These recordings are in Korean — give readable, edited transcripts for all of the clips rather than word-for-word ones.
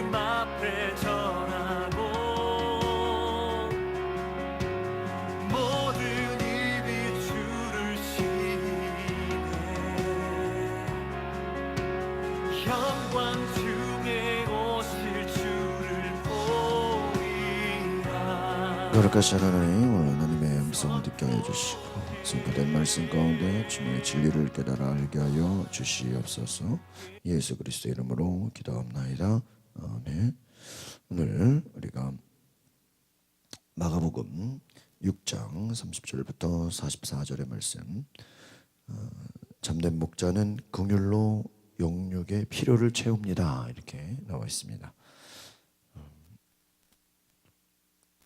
주님 앞에 전하고 모든 입이 주를 시네 영광 중에 오실 주를 보리라. 거룩하신 하나님, 오늘 하나님의 음성을 듣게 하여 주시고 선포된 말씀 가운데 주님의 진리를 깨달아 알게 하여 주시옵소서. 예수 그리스도 이름으로 기도합나이다. 아멘. 오늘 우리가 마가복음 6장 30절부터 44절의 말씀, 참된 목자는 긍휼로 영육의 필요를 채웁니다, 이렇게 나와 있습니다.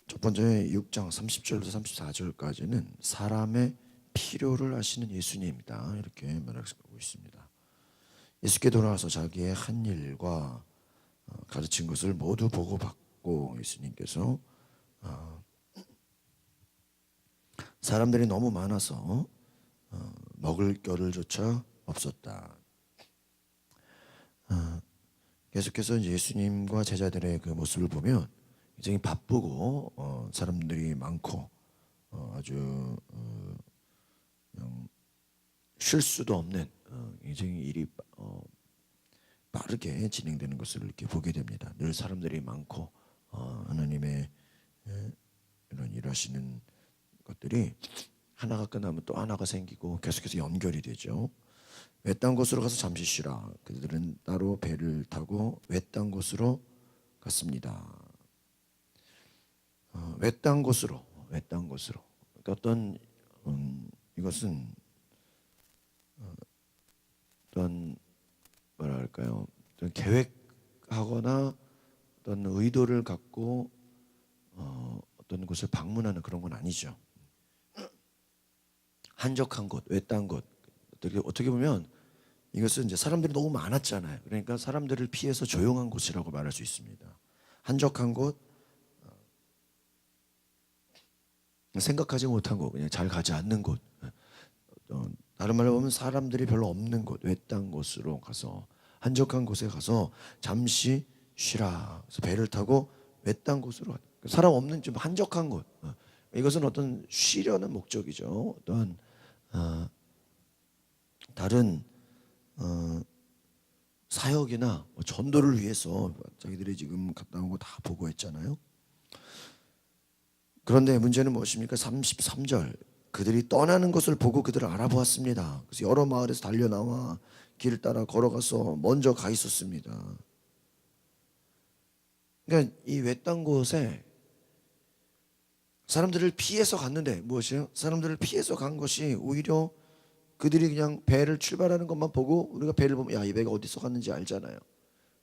첫 번째 6장 30절부터 34절까지는 사람의 필요를 아시는 예수님이다, 이렇게 말하고 있습니다. 예수께 돌아와서 자기의 한 일과 가르친 것을 모두 보고받고 예수님께서 사람들이 너무 많아서 먹을 겨를조차 없었다. 계속해서 이제 예수님과 제자들의 그 모습을 보면 굉장히 바쁘고 사람들이 많고 아주 그냥 쉴 수도 없는 굉장히 일이 빠르게 진행되는 것을 이렇게 보게 됩니다. 늘 사람들이 많고 하나님의 이런 일하시는 것들이 하나가 끝나면 또 하나가 생기고 계속해서 연결이 되죠. 외딴 곳으로 가서 잠시 쉬라. 그들은 따로 배를 타고 외딴 곳으로 갔습니다. 외딴 곳으로. 그러니까 어떤 이것은 어떤 뭐랄까요? 어떤 계획하거나 어떤 의도를 갖고 어떤 곳을 방문하는 그런 건 아니죠. 한적한 곳, 외딴 곳. 어떻게 보면 이것은 이제 사람들이 너무 많았잖아요. 그러니까 사람들을 피해서 조용한 곳이라고 말할 수 있습니다. 한적한 곳, 생각하지 못한 곳, 그냥 잘 가지 않는 곳. 다른 말로 보면 사람들이 별로 없는 곳, 외딴 곳으로 가서 한적한 곳에 가서 잠시 쉬라. 그래서 배를 타고 외딴 곳으로 사람 없는 좀 한적한 곳. 이것은 어떤 쉬려는 목적이죠. 어떤 다른 사역이나 전도를 위해서 자기들이 지금 갔다 오고 다 보고했잖아요. 그런데 문제는 무엇입니까? 33절, 그들이 떠나는 것을 보고 그들을 알아보았습니다. 그래서 여러 마을에서 달려나와 길을 따라 걸어가서 먼저 가 있었습니다. 그러니까 이 외딴 곳에 사람들을 피해서 갔는데 무엇이에요? 사람들을 피해서 간 것이 오히려 그들이 그냥 배를 출발하는 것만 보고, 우리가 배를 보면 야, 이 배가 어디서 갔는지 알잖아요.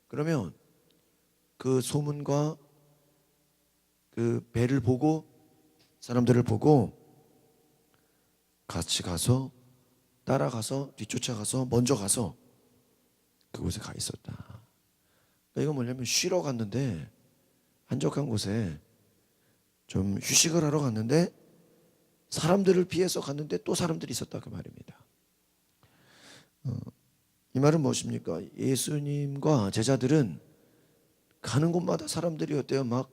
그러면 그 소문과 그 배를 보고 사람들을 보고 같이 가서 따라가서 뒤쫓아가서 먼저 가서 그곳에 가 있었다. 그러니까 이건 뭐냐면 쉬러 갔는데, 한적한 곳에 좀 휴식을 하러 갔는데 사람들을 피해서 갔는데 또 사람들이 있었다, 그 말입니다. 이 말은 무엇입니까? 예수님과 제자들은 가는 곳마다 사람들이 어때요? 막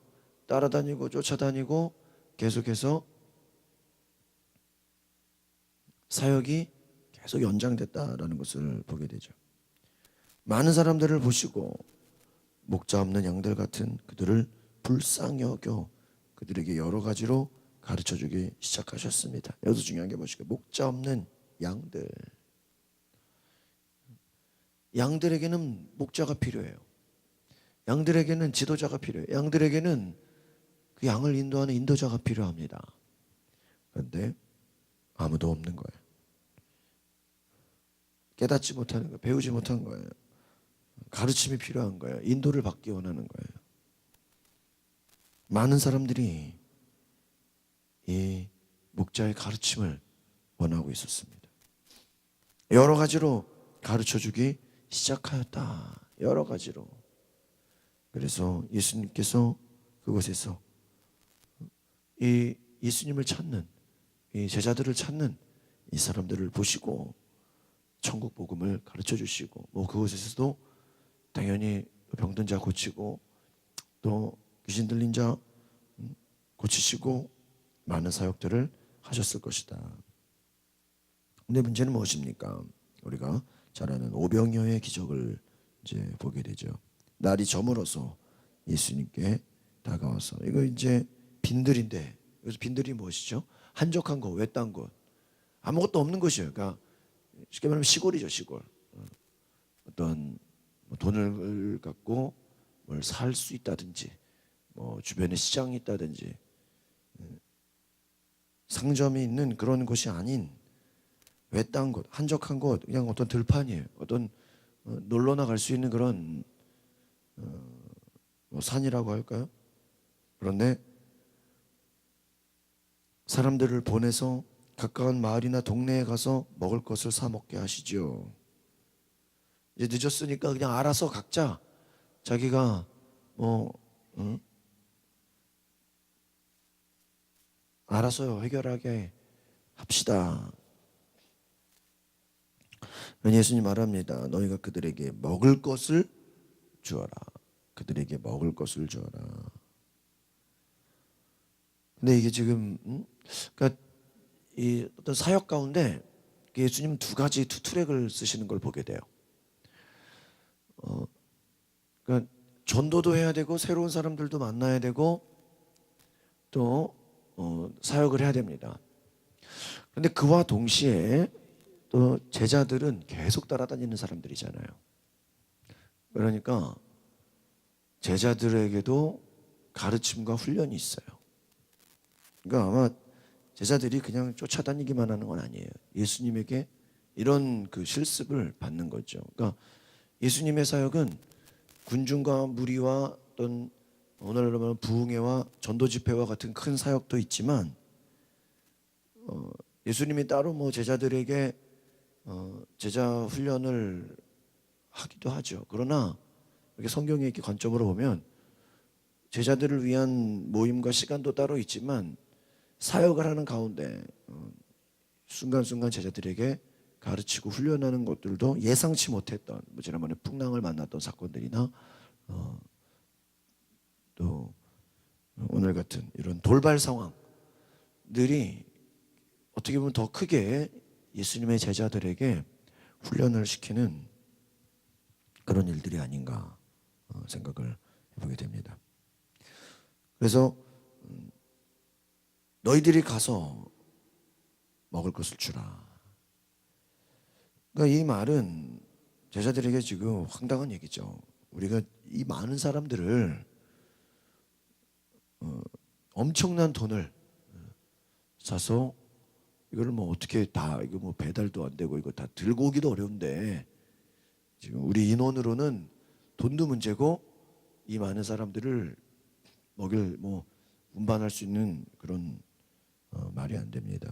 따라다니고 쫓아다니고 계속해서 사역이 계속 연장됐다라는 것을 보게 되죠. 많은 사람들을 보시고 목자 없는 양들 같은 그들을 불쌍히 여겨 그들에게 여러 가지로 가르쳐주기 시작하셨습니다. 여기서 중요한 게 무엇일까요? 목자 없는 양들. 양들에게는 목자가 필요해요. 양들에게는 지도자가 필요해요. 양들에게는 그 양을 인도하는 인도자가 필요합니다. 그런데 아무도 없는 거예요. 깨닫지 못하는 거예요. 배우지 못한 거예요. 가르침이 필요한 거예요. 인도를 받기 원하는 거예요. 많은 사람들이 이 목자의 가르침을 원하고 있었습니다. 여러 가지로 가르쳐주기 시작하였다. 여러 가지로. 그래서 예수님께서 그곳에서 이 예수님을 찾는, 이 제자들을 찾는 이 사람들을 보시고 천국 복음을 가르쳐 주시고, 그곳에서도 당연히 병든 자 고치고 또 귀신 들린 자 고치시고 많은 사역들을 하셨을 것이다. 근데 문제는 무엇입니까? 우리가 잘 아는 오병이어의 기적을 이제 보게 되죠. 날이 저물어서 예수님께 다가와서, 이거 이제 빈들인데, 여기서 빈들이 무엇이죠? 한적한 곳, 외딴 곳, 아무것도 없는 곳이에요. 그러니까 쉽게 말하면 시골이죠, 시골. 어떤 뭐 돈을 갖고 뭘 살 수 있다든지, 뭐 주변에 시장이 있다든지, 상점이 있는 그런 곳이 아닌 외딴 곳, 한적한 곳, 그냥 어떤 들판이에요. 어떤 놀러나 갈 수 있는 그런 뭐 산이라고 할까요? 그런데 사람들을 보내서 가까운 마을이나 동네에 가서 먹을 것을 사 먹게 하시죠. 이제 늦었으니까 그냥 알아서 각자 자기가 뭐 알아서 해결하게 합시다. 예수님 말합니다. 너희가 그들에게 먹을 것을 주어라. 그들에게 먹을 것을 주어라. 근데 이게 지금 그러니까 이 어떤 사역 가운데 예수님은 두 가지 투트랙을 쓰시는 걸 보게 돼요. 그러니까 전도도 해야 되고 새로운 사람들도 만나야 되고 또 사역을 해야 됩니다. 그런데 그와 동시에 또 제자들은 계속 따라다니는 사람들이잖아요. 그러니까 제자들에게도 가르침과 훈련이 있어요. 그러니까 아마 제자들이 그냥 쫓아다니기만 하는 건 아니에요. 예수님에게 이런 그 실습을 받는 거죠. 그러니까 예수님의 사역은 군중과 무리와 어떤 오늘날로 말하면 부흥회와 전도 집회와 같은 큰 사역도 있지만 예수님이 따로 뭐 제자들에게 제자 훈련을 하기도 하죠. 그러나 이렇게 성경의 이렇게 관점으로 보면 제자들을 위한 모임과 시간도 따로 있지만 사역을 하는 가운데 순간순간 제자들에게 가르치고 훈련하는 것들도 예상치 못했던 뭐 지난번에 풍랑을 만났던 사건들이나 또 오늘 같은 이런 돌발 상황들이 어떻게 보면 더 크게 예수님의 제자들에게 훈련을 시키는 그런 일들이 아닌가 생각을 해보게 됩니다. 그래서 너희들이 가서 먹을 것을 주라. 그러니까 이 말은 제자들에게 지금 황당한 얘기죠. 우리가 이 많은 사람들을 엄청난 돈을 사서 이걸 뭐 어떻게 다 이거 뭐 배달도 안 되고 이거 다 들고 오기도 어려운데 지금 우리 인원으로는 돈도 문제고 이 많은 사람들을 먹일 뭐 운반할 수 있는 그런 말이 안 됩니다.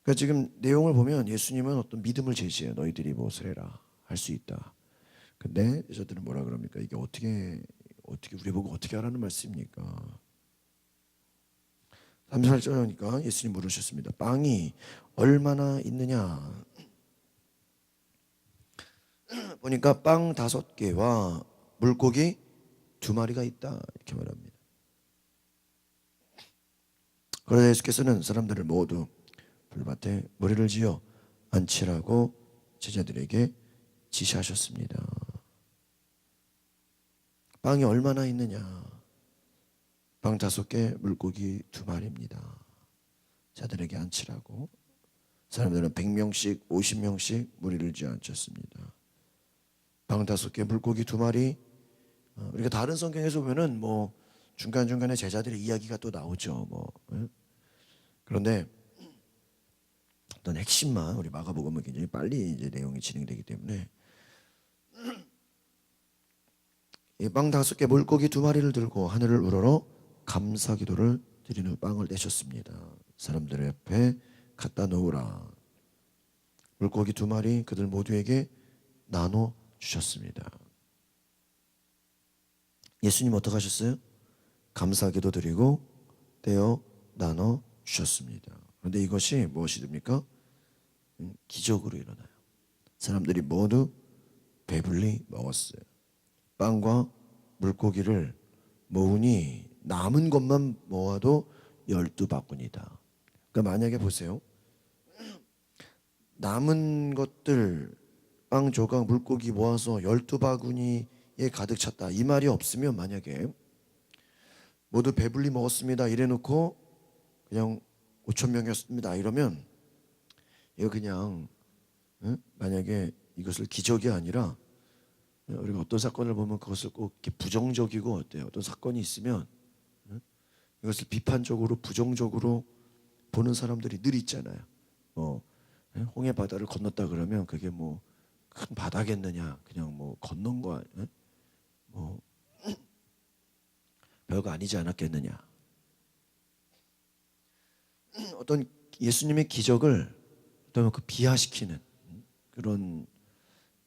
그러니까 지금 내용을 보면 예수님은 어떤 믿음을 제시해요. 너희들이 무엇을 해라 할 수 있다. 근데 저들은 뭐라 그럽니까? 이게 어떻게 우리 보고 어떻게 하라는 말씀입니까? 38절이니까 예수님 물으셨습니다. 빵이 얼마나 있느냐? 보니까 빵 5개와 물고기 2마리가 있다 이렇게 말합니다. 그러자 예수께서는 사람들을 모두 불밭에 머리를 지어 앉히라고 제자들에게 지시하셨습니다. 빵이 얼마나 있느냐? 빵 5개, 물고기 2마리입니다. 자들에게 앉히라고. 사람들은 100명씩, 50명씩 무리를 지어 앉혔습니다. 빵 5개, 물고기 2마리. 우리가 다른 성경에서 보면은 뭐 중간중간에 제자들의 이야기가 또 나오죠. 뭐. 그런데 어떤 핵심만 우리 마가복음은 굉장히 빨리 이제 내용이 진행되기 때문에 이 빵 5개, 물고기 2마리를 들고 하늘을 우러러 감사 기도를 드린 후 빵을 떼셨습니다. 사람들 옆에 갖다 놓으라. 물고기 2마리 그들 모두에게 나눠 주셨습니다. 예수님 어떻게 하셨어요? 감사 기도 드리고 떼어 나눠 주셨습니다. 그런데 이것이 무엇이 됩니까? 기적으로 일어나요. 사람들이 모두 배불리 먹었어요. 빵과 물고기를 모으니 남은 것만 모아도 12바구니다. 그러니까 만약에 보세요. 남은 것들 빵 조각 물고기 모아서 12바구니에 가득 찼다. 이 말이 없으면 만약에 모두 배불리 먹었습니다. 이래놓고 그냥 5천 명이었습니다. 이러면 이거 그냥 만약에 이것을 기적이 아니라 우리가 어떤 사건을 보면 그것을 꼭 이렇게 부정적이고 어때요? 어떤 사건이 있으면 이것을 비판적으로 부정적으로 보는 사람들이 늘 있잖아요. 홍해 바다를 건넜다 그러면 그게 뭐 큰 바다겠느냐? 그냥 뭐 건넌 거 뭐 별거 아니지 않았겠느냐? 어떤 예수님의 기적을 어떤 그 비하시키는 그런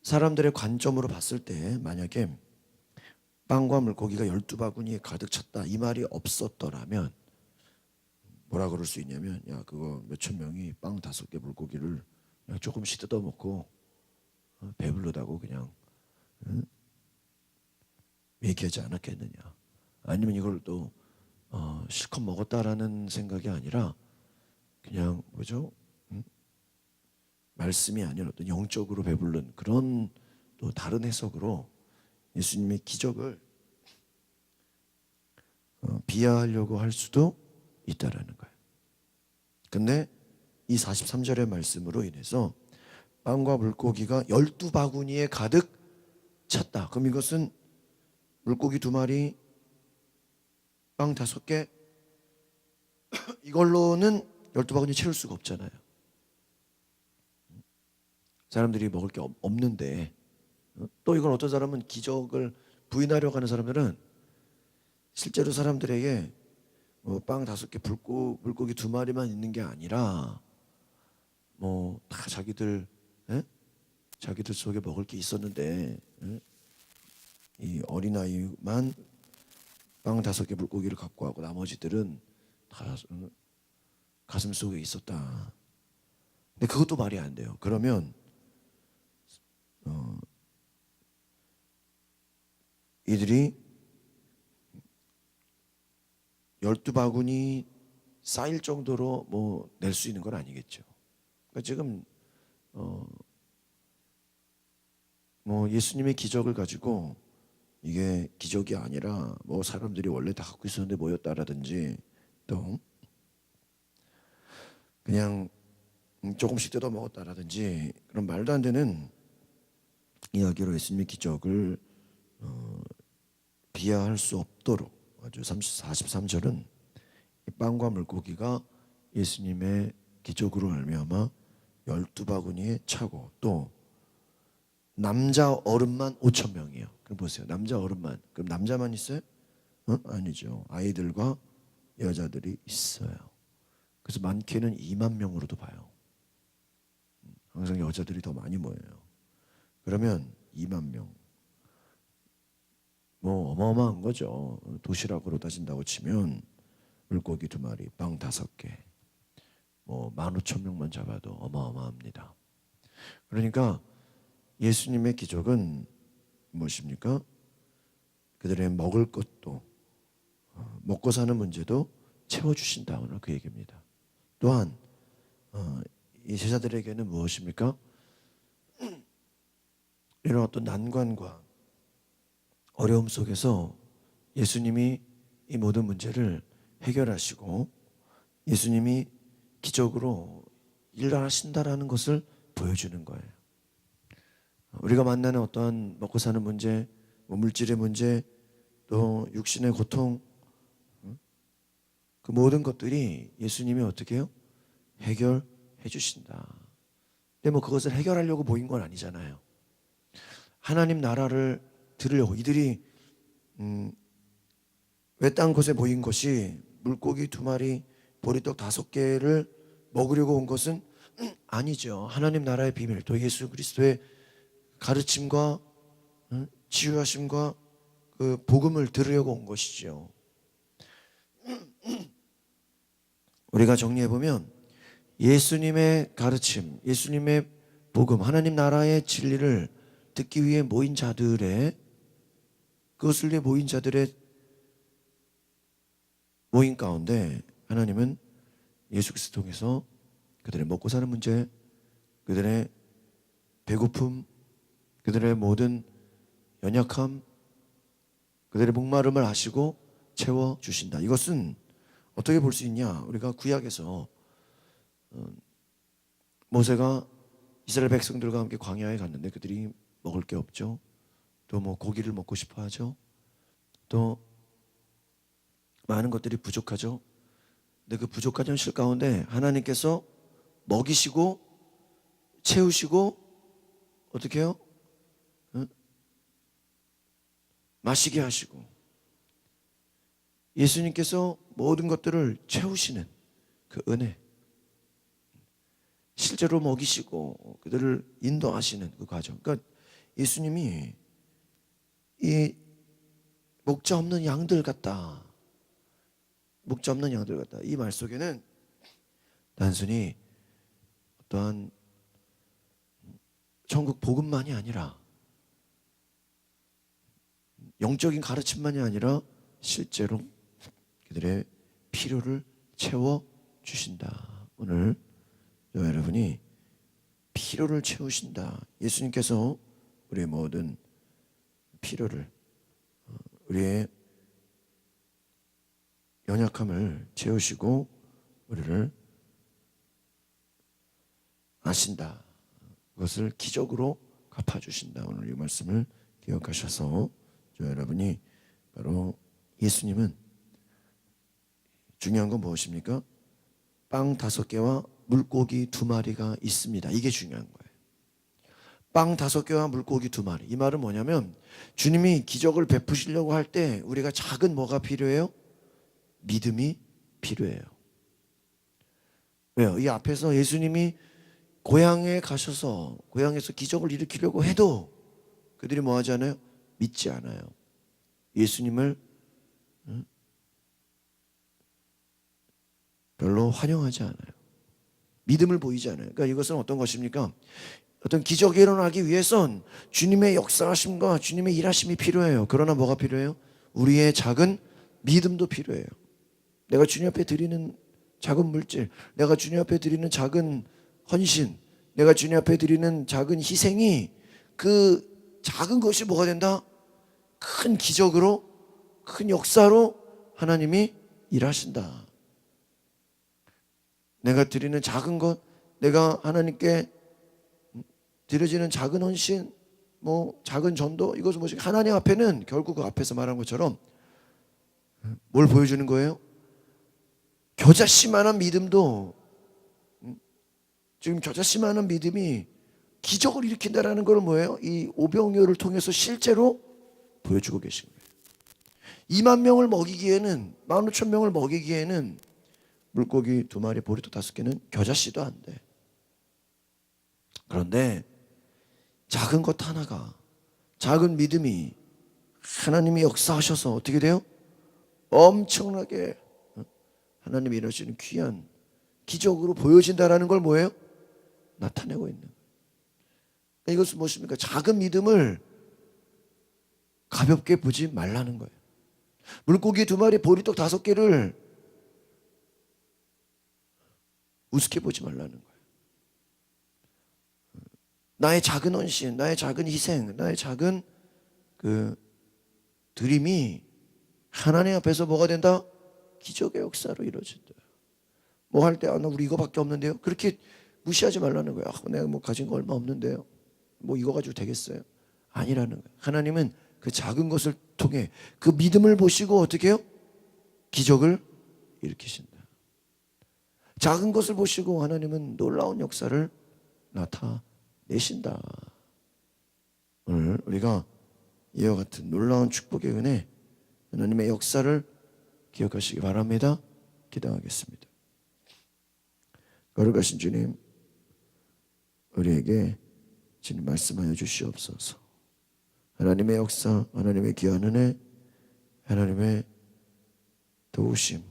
사람들의 관점으로 봤을 때 만약에 빵과 물고기가 12바구니에 가득 찼다 이 말이 없었더라면 뭐라 그럴 수 있냐면 야 그거 몇천 명이 빵 5개 물고기를 그냥 조금씩 뜯어먹고 배불러다고 그냥 얘기하지 않았겠느냐. 아니면 이걸 또 실컷 먹었다라는 생각이 아니라 그냥 뭐죠? 말씀이 아닌 어떤 영적으로 배부른 그런 또 다른 해석으로 예수님의 기적을 비하하려고 할 수도 있다라는 거예요. 근데 이 43절의 말씀으로 인해서 빵과 물고기가 12바구니에 가득 찼다. 그럼 이것은 물고기 2마리, 빵 5개 이걸로는 12바구니 채울 수가 없잖아요. 사람들이 먹을 게 없는데 또 이걸 어떤 사람은 기적을 부인하려고 하는 사람들은 실제로 사람들에게 빵 5개, 물고기 2마리만 있는 게 아니라 뭐 다 자기들 속에 먹을 게 있었는데 이 어린아이만 빵 5개, 물고기를 갖고 하고 나머지들은 다 가슴 속에 있었다. 근데 그것도 말이 안 돼요. 그러면 이들이 12바구니 쌓일 정도로 뭐 낼 수 있는 건 아니겠죠. 그러니까 지금 뭐 예수님의 기적을 가지고 이게 기적이 아니라 뭐 사람들이 원래 다 갖고 있었는데 모였다라든지 또 그냥 조금씩 뜯어 먹었다라든지 그런 말도 안 되는 이야기로 예수님의 기적을 비하할 수 없도록 아주 43절은 빵과 물고기가 예수님의 기적으로 말미암아 12바구니에 차고 또 남자 어른만 5천 명이에요. 그럼 보세요. 남자 어른만. 그럼 남자만 있어요? 아니죠. 아이들과 여자들이 있어요. 그래서 많게는 2만 명으로도 봐요. 항상 여자들이 더 많이 모여요. 그러면 2만 명. 뭐 어마어마한 거죠. 도시락으로 따진다고 치면 물고기 2마리, 빵 5개. 뭐 15,000명만 잡아도 어마어마합니다. 그러니까 예수님의 기적은 무엇입니까? 그들의 먹을 것도 먹고 사는 문제도 채워주신다. 오늘 그 얘기입니다. 또한 이 제자들에게는 무엇입니까? 이런 어떤 난관과 어려움 속에서 예수님이 이 모든 문제를 해결하시고 예수님이 기적으로 일하신다라는 것을 보여주는 거예요. 우리가 만나는 어떠한 먹고 사는 문제, 물질의 문제, 또 육신의 고통, 그 모든 것들이 예수님이 어떻게 해요? 해결해 주신다. 근데 뭐 그것을 해결하려고 모인 건 아니잖아요. 하나님 나라를 들으려고 이들이 외딴 곳에 모인 것이 물고기 2마리, 보리떡 5개를 먹으려고 온 것은 아니죠. 하나님 나라의 비밀, 또 예수 그리스도의 가르침과 치유하심과 그 복음을 들으려고 온 것이죠. 우리가 정리해 보면 예수님의 가르침, 예수님의 복음, 하나님 나라의 진리를 듣기 위해 모인 자들의 그것을 위해 모인 자들의 모임 가운데 하나님은 예수 그리스도 통해서 그들의 먹고 사는 문제, 그들의 배고픔, 그들의 모든 연약함, 그들의 목마름을 아시고 채워주신다. 이것은 어떻게 볼 수 있냐? 우리가 구약에서 모세가 이스라엘 백성들과 함께 광야에 갔는데 그들이 먹을 게 없죠. 또 뭐 고기를 먹고 싶어 하죠. 또 많은 것들이 부족하죠. 근데 그 부족한 현실 가운데 하나님께서 먹이시고 채우시고 어떻게 해요? 마시게 하시고 예수님께서 모든 것들을 채우시는 그 은혜, 실제로 먹이시고 그들을 인도하시는 그 과정. 그러니까 예수님이 이 목자 없는 양들 같다. 목자 없는 양들 같다. 이 말 속에는 단순히 어떠한 천국 복음만이 아니라 영적인 가르침만이 아니라 실제로 그들의 필요를 채워 주신다. 오늘 여러분이 필요를 채우신다. 예수님께서 우리의 모든 필요를, 우리의 연약함을 채우시고 우리를 아신다. 그것을 기적으로 갚아주신다. 오늘 이 말씀을 기억하셔서 여러분이 바로 예수님은 중요한 건 무엇입니까? 빵 5개와 물고기 2마리가 있습니다. 이게 중요한 거예요. 빵 5개와 물고기 2마리. 이 말은 뭐냐면 주님이 기적을 베푸시려고 할 때 우리가 작은 뭐가 필요해요? 믿음이 필요해요. 왜요? 이 앞에서 예수님이 고향에 가셔서 고향에서 기적을 일으키려고 해도 그들이 뭐 하지 않아요? 믿지 않아요. 예수님을 별로 환영하지 않아요. 믿음을 보이지 않아요. 그러니까 이것은 어떤 것입니까? 어떤 기적이 일어나기 위해선 주님의 역사하심과 주님의 일하심이 필요해요. 그러나 뭐가 필요해요? 우리의 작은 믿음도 필요해요. 내가 주님 앞에 드리는 작은 물질, 내가 주님 앞에 드리는 작은 헌신, 내가 주님 앞에 드리는 작은 희생이 그 작은 것이 뭐가 된다? 큰 기적으로, 큰 역사로 하나님이 일하신다. 내가 드리는 작은 것, 내가 하나님께 드려지는 작은 헌신, 뭐 작은 전도, 이것은 뭐지? 하나님 앞에는 결국 그 앞에서 말한 것처럼 뭘 보여주는 거예요? 겨자씨만한 믿음도, 지금 겨자씨만한 믿음이 기적을 일으킨다라는 걸 뭐예요? 이 오병이어를 통해서 실제로 보여주고 계신 거예요. 2만 명을 먹이기에는, 15,000명을 먹이기에는 물고기 2마리, 보리떡 5개는 겨자씨도 안 돼. 그런데 작은 것 하나가, 작은 믿음이 하나님이 역사하셔서 어떻게 돼요? 엄청나게 하나님이 이루시는 귀한 기적으로 보여진다라는 걸 뭐예요? 나타내고 있는 거예요. 이것은 무엇입니까? 작은 믿음을 가볍게 보지 말라는 거예요. 물고기 2마리, 보리떡 5개를 우습게 보지 말라는 거예요. 나의 작은 헌신, 나의 작은 희생, 나의 작은 그 드림이 하나님 앞에서 뭐가 된다? 기적의 역사로 이루어진다. 뭐 할 때, 나 우리 이거밖에 없는데요? 그렇게 무시하지 말라는 거예요. 내가 뭐 가진 거 얼마 없는데요? 뭐 이거 가지고 되겠어요? 아니라는 거예요. 하나님은 그 작은 것을 통해 그 믿음을 보시고 어떻게 해요? 기적을 일으키신다. 작은 것을 보시고 하나님은 놀라운 역사를 나타내신다. 오늘 우리가 이와 같은 놀라운 축복의 은혜, 하나님의 역사를 기억하시기 바랍니다. 기도하겠습니다. 거룩하신 주님, 우리에게 주님 말씀하여 주시옵소서. 하나님의 역사, 하나님의 귀한 은혜, 하나님의 도우심,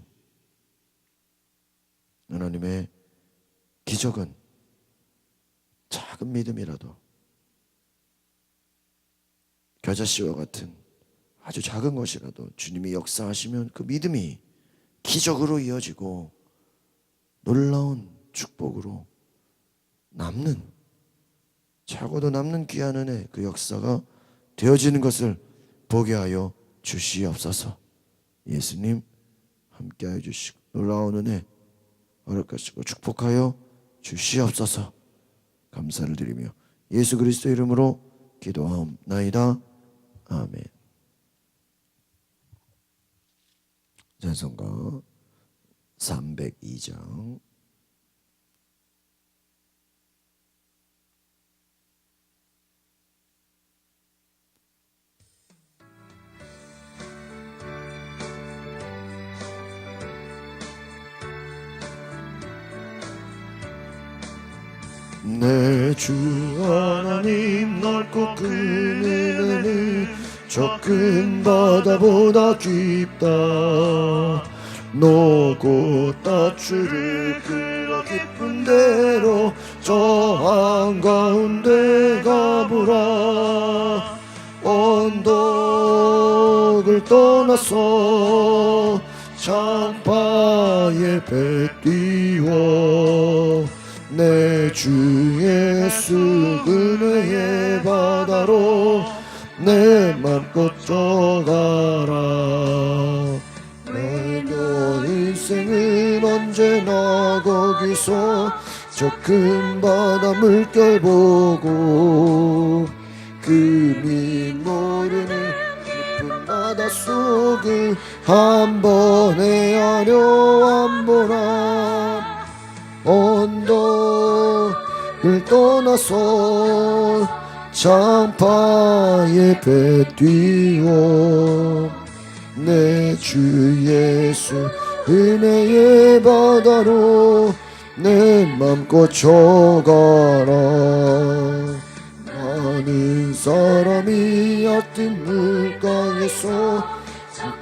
하나님의 기적은 작은 믿음이라도 겨자씨와 같은 아주 작은 것이라도 주님이 역사하시면 그 믿음이 기적으로 이어지고 놀라운 축복으로 남는, 차고도 남는 귀한 은혜, 그 역사가 되어지는 것을 보게 하여 주시옵소서. 예수님 함께하여 주시고 놀라운 은혜 허락하시고 축복하여 주시옵소서. 감사를 드리며 예수 그리스도 이름으로 기도하옵나이다. 아멘. 찬송가 302장. 내 주 하나님 넓고 큰 은혜는 저 큰 바다보다 깊다. 노고 따추를 끌어 깊은 대로 저 한가운데 가보라. 언덕을 떠나서 창파에 배 띄워 내 주 예수 은혜의 바다로 내 맘껏 져가라. 내가 인생은 언제나 거기서 저 큰 바다 물결 보고 금이 모르는 깊은 바닷속을 한 번에 하려 안 보나. 언덕을 떠나서 창파에 배 띄워 내 주 예수 은혜의 바다로 내 맘껏 져가라. 많은 사람이 얕은 물가에서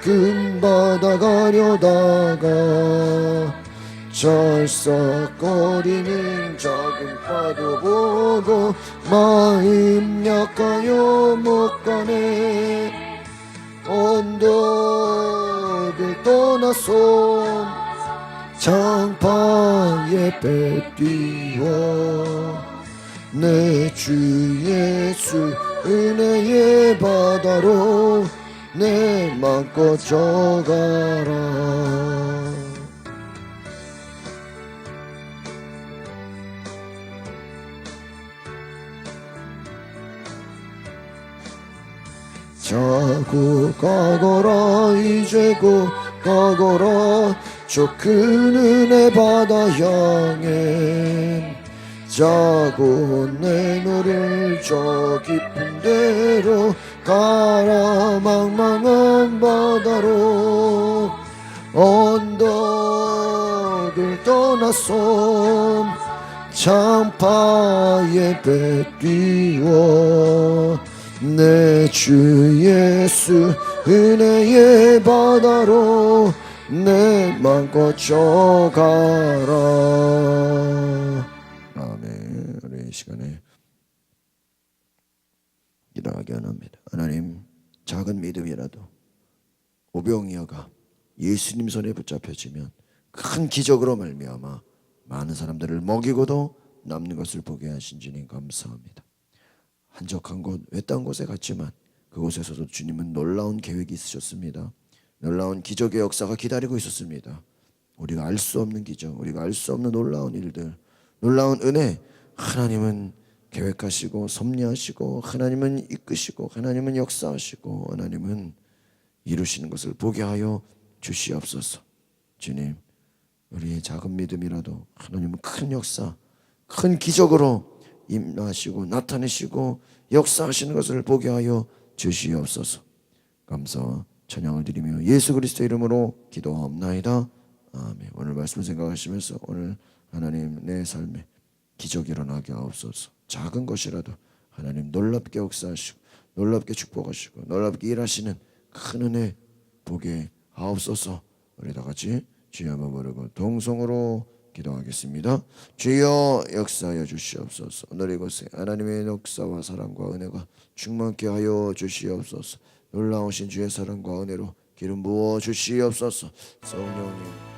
큰 바다 가려다가 찰싹거리는 작은 파도 보고 마음 약하여 못 가네. 언덕을 떠나서 창파에 배 띄워 내 주 예수 은혜의 바다로 내 맘껏 져가라. 자고 가거라 이제 곧 가거라 저 큰 은혜 바다 향해. 자고 내 너를 저 깊은 데로 가라. 망망한 바다로 언덕을 떠나서 창파에 배 띄워 내 주 예수 은혜의 바다로 내 맘껏 져가라. 아멘. 우리 이 시간에 기도하기 원합니다. 하나님, 작은 믿음이라도 오병이어가 예수님 손에 붙잡혀지면 큰 기적으로 말미암아 많은 사람들을 먹이고도 남는 것을 보게 하신 주님 감사합니다. 한적한 곳, 외딴 곳에 갔지만 그곳에서도 주님은 놀라운 계획이 있으셨습니다. 놀라운 기적의 역사가 기다리고 있었습니다. 우리가 알 수 없는 기적, 우리가 알 수 없는 놀라운 일들, 놀라운 은혜, 하나님은 계획하시고 섭리하시고 하나님은 이끄시고 하나님은 역사하시고 하나님은 이루시는 것을 보게 하여 주시옵소서. 주님, 우리의 작은 믿음이라도 하나님은 큰 역사, 큰 기적으로 임하시고 나타내시고 역사하시는 것을 보게 하여 주시옵소서. 감사와 찬양을 드리며 예수 그리스도 이름으로 기도하옵나이다. 아멘. 오늘 말씀 생각하시면서 오늘 하나님 내 삶에 기적이 일어나게 하옵소서. 작은 것이라도 하나님 놀랍게 역사하시고 놀랍게 축복하시고 놀랍게 일하시는 큰 은혜 보게 하옵소서. 우리 다 같이 주여 한번 부르고 동성으로 기도하겠습니다. 주여 역사하여 주시옵소서. 오늘 이곳에 하나님의 역사와 사랑과 은혜가 충만케 하여 주시옵소서. 놀라우신 주의 사랑과 은혜로 기름 부어 주시옵소서. 성령님